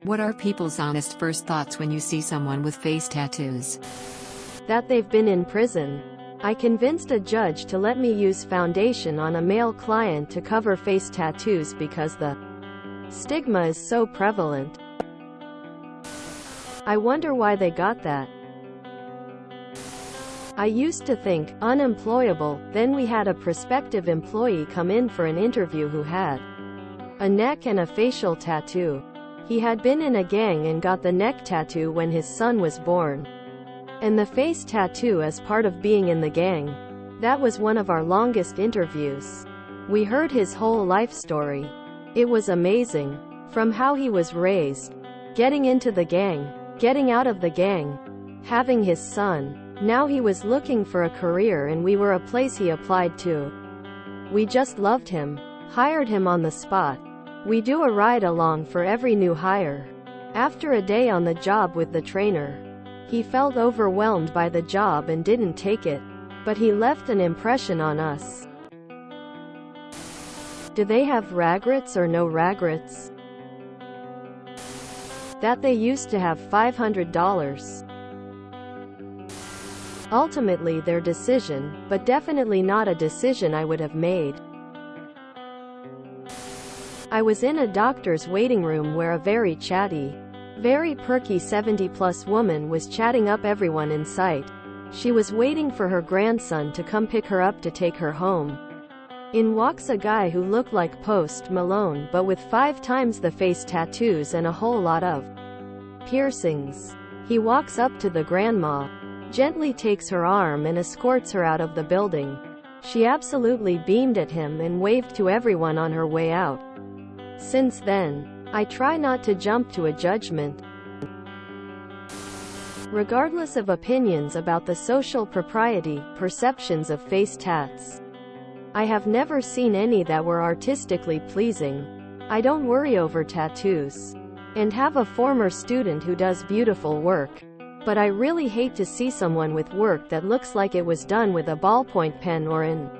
What are people's honest first thoughts when you see someone with face tattoos? That they've been in prison. I convinced a judge to let me use foundation on a male client to cover face tattoos because the stigma is so prevalent. I wonder why they got that. I used to think, unemployable, then we had a prospective employee come in for an interview who had a neck and a facial tattoo. He had been in a gang and got the neck tattoo when his son was born, and the face tattoo as part of being in the gang. That was one of our longest interviews. We heard his whole life story. It was amazing. From how he was raised, getting into the gang, getting out of the gang, having his son. Now he was looking for a career and we were a place he applied to. We just loved him. Hired him on the spot. We do a ride-along for every new hire. After a day on the job with the trainer, he felt overwhelmed by the job and didn't take it. But he left an impression on us. Do they have regrets or no regrets? That they used to have $500. Ultimately their decision, but definitely not a decision I would have made. I was in a doctor's waiting room where a very chatty, very perky 70-plus woman was chatting up everyone in sight. She was waiting for her grandson to come pick her up to take her home. In walks a guy who looked like Post Malone but with 5 times the face tattoos and a whole lot of piercings. He walks up to the grandma, gently takes her arm and escorts her out of the building. She absolutely beamed at him and waved to everyone on her way out. Since then, I try not to jump to a judgment. Regardless of opinions about the social propriety, perceptions of face tats. I have never seen any that were artistically pleasing. I don't worry over tattoos. And have a former student who does beautiful work. But I really hate to see someone with work that looks like it was done with a ballpoint pen or an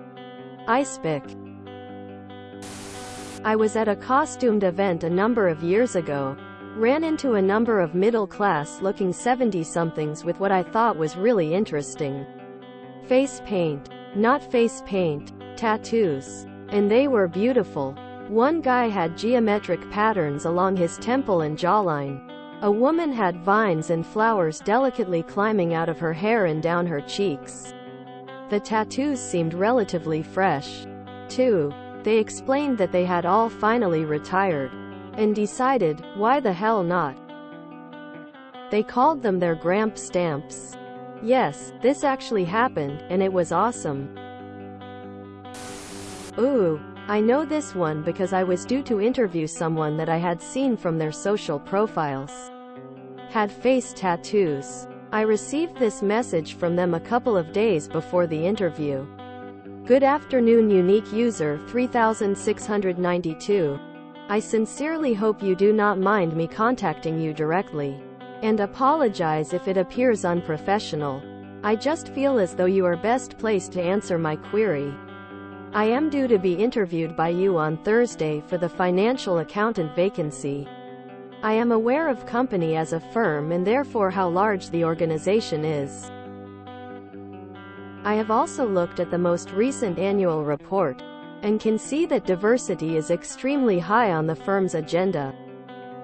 ice pick. I was at a costumed event a number of years ago. Ran into a number of middle-class looking 70-somethings with what I thought was really interesting face paint. Not face paint. Tattoos. And they were beautiful. One guy had geometric patterns along his temple and jawline. A woman had vines and flowers delicately climbing out of her hair and down her cheeks. The tattoos seemed relatively fresh, too. They explained that they had all finally retired, and decided, why the hell not? They called them their Gramp stamps. Yes, this actually happened, and it was awesome. Ooh, I know this one because I was due to interview someone that I had seen from their social profiles. Had face tattoos. I received this message from them a couple of days before the interview. Good afternoon, unique user 3692. I sincerely hope you do not mind me contacting you directly. And apologize if it appears unprofessional. I just feel as though you are best placed to answer my query. I am due to be interviewed by you on Thursday for the financial accountant vacancy. I am aware of company as a firm and therefore how large the organization is. I have also looked at the most recent annual report, and can see that diversity is extremely high on the firm's agenda.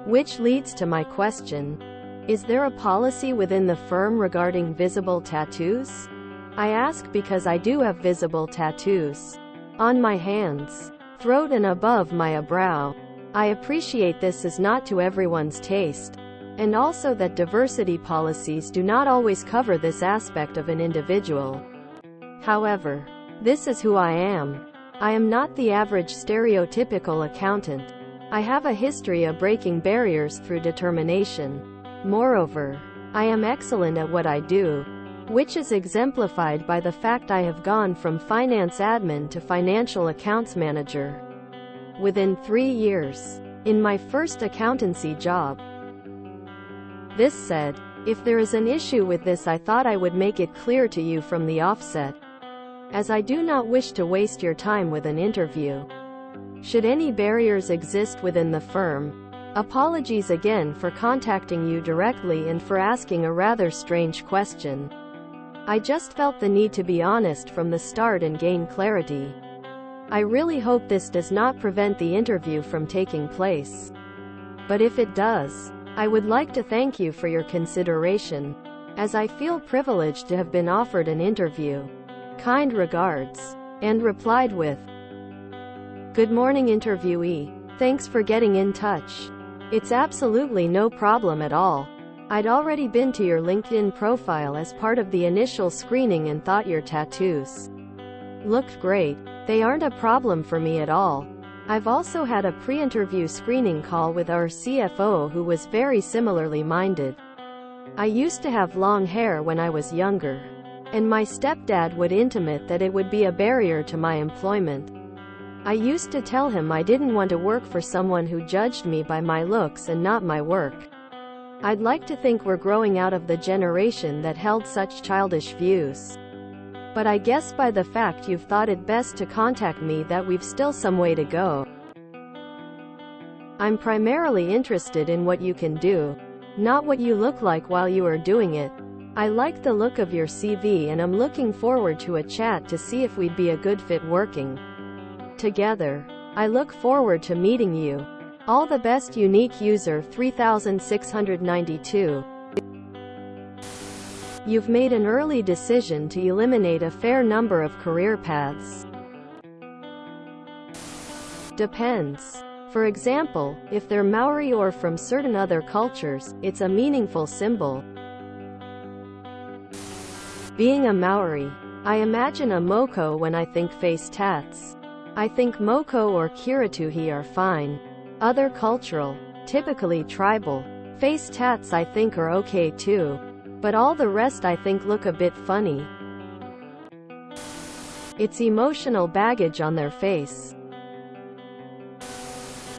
Which leads to my question. Is there a policy within the firm regarding visible tattoos? I ask because I do have visible tattoos. On my hands, throat and above my brow. I appreciate this is not to everyone's taste. And also that diversity policies do not always cover this aspect of an individual. However, this is who I am. I am not the average stereotypical accountant. I have a history of breaking barriers through determination. Moreover, I am excellent at what I do, which is exemplified by the fact I have gone from finance admin to financial accounts manager within 3 years, in my first accountancy job. This said, if there is an issue with this, I thought I would make it clear to you from the offset, as I do not wish to waste your time with an interview. Should any barriers exist within the firm, Apologies again for contacting you directly and for asking a rather strange question. I just felt the need to be honest from the start and gain clarity. I really hope this does not prevent the interview from taking place. But if it does, I would like to thank you for your consideration, as I feel privileged to have been offered an interview. Kind regards. And replied with, "Good morning, interviewee. Thanks for getting in touch. It's absolutely no problem at all. I'd already been to your LinkedIn profile as part of the initial screening and thought your tattoos looked great. They aren't a problem for me at all. I've also had a pre-interview screening call with our CFO who was very similarly minded. I used to have long hair when I was younger, and my stepdad would intimate that it would be a barrier to my employment. I used to tell him I didn't want to work for someone who judged me by my looks and not my work. I'd like to think we're growing out of the generation that held such childish views. But I guess by the fact you've thought it best to contact me that we've still some way to go. I'm primarily interested in what you can do, not what you look like while you are doing it. I like the look of your CV and I'm looking forward to a chat to see if we'd be a good fit working together. I look forward to meeting you. All the best, unique user 3692. You've made an early decision to eliminate a fair number of career paths. Depends. For example, if they're Maori or from certain other cultures, it's a meaningful symbol. Being a Maori, I imagine a moko when I think face tats. I think moko or kirituhi are fine. Other cultural, typically tribal, face tats I think are okay too. But all the rest I think look a bit funny. It's emotional baggage on their face.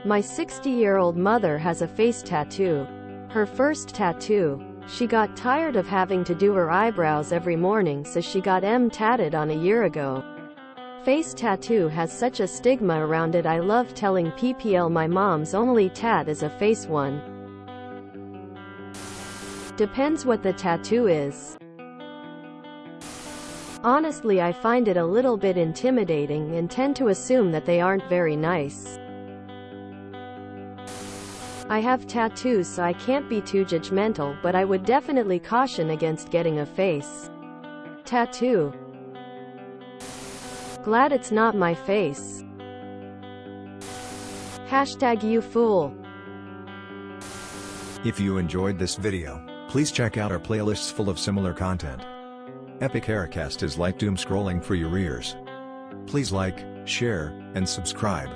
My 60-year-old mother has a face tattoo. Her first tattoo. She got tired of having to do her eyebrows every morning, so she got tatted on a year ago. Face tattoo has such a stigma around it. I love telling PPL my mom's only tat is a face one. Depends what the tattoo is. Honestly, I find it a little bit intimidating and tend to assume that they aren't very nice. I have tattoos, so I can't be too judgmental, but I would definitely caution against getting a face tattoo. Glad it's not my face. #you fool. If you enjoyed this video, please check out our playlists full of similar content. Epic Haircast is like doom scrolling for your ears. Please like, share, and subscribe.